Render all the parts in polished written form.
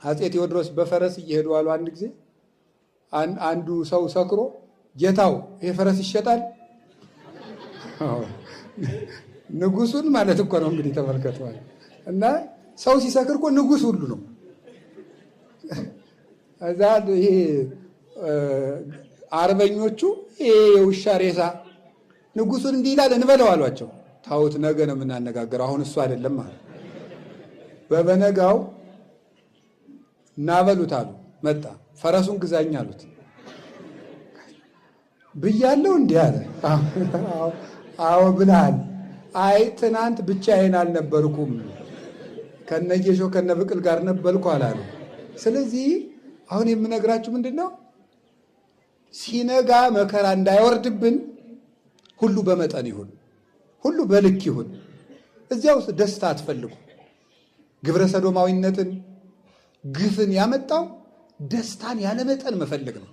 አፄ ቴዎድሮስ በፈረስ እየሄዱ አሉ። አንድ ጊዜ አንዱ ሰው ሰክሮ ጌታው ይሄ ፈረስ ይሸጣል? ንጉሱን ማለት እኮ ነው እንግዲህ ተመልከተዋል። እና ሰው ሲሰክር እኮ ንጉስ ሁሉ ነው። እዛ ይሄ አርበኞቹ ይሄ የውሻ ሬሳ ንጉሱን እንዲህ ይላል እንበለው አሏቸው። ታውት ነገ ነው የምናነጋገረው፣ አሁን እሱ አይደለም ማለት። በበነጋው እናበሉት አሉ። መጣ። ፈረሱን ግዛኝ አሉት። ብያለሁ እንዲህ አለ። አዎ ብለሃል። አይ ትናንት ብቻዬን አልነበርኩም ከነጌሾ ከነብቅል ጋር ነበርኩ አላሉ። ስለዚህ አሁን የምነግራችሁ ምንድን ነው? ሲነጋ መከራ እንዳይወርድብን ሁሉ በመጠን ይሁን፣ ሁሉ በልክ ይሁን። እዚያ ውስጥ ደስታ አትፈልጉ። ግብረ ሰዶማዊነትን ግፍን ያመጣው ደስታን ያለ መጠን መፈለግ ነው።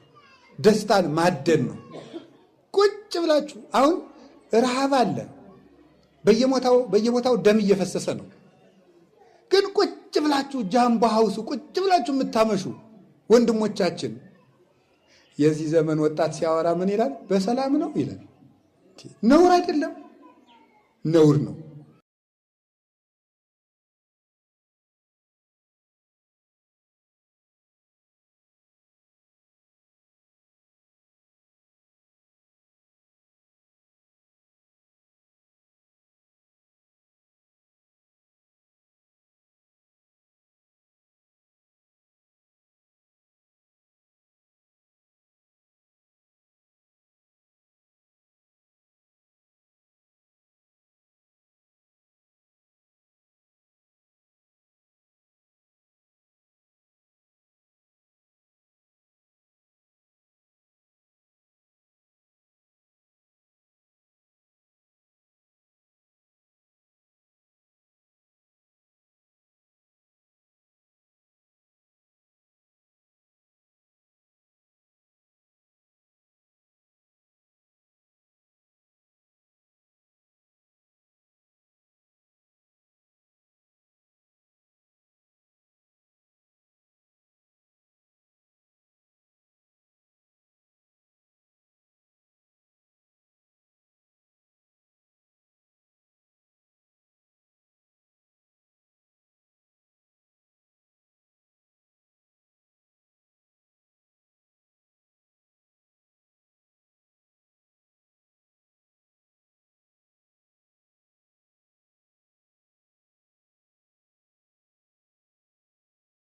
ደስታን ማደን ነው። ቁጭ ብላችሁ አሁን ረሃብ አለ፣ በየቦታው ደም እየፈሰሰ ነው። ግን ቁጭ ብላችሁ ጃምቦ ሀውሱ ቁጭ ብላችሁ የምታመሹ ወንድሞቻችን፣ የዚህ ዘመን ወጣት ሲያወራ ምን ይላል? በሰላም ነው ይላል። ነውር አይደለም? ነውር ነው።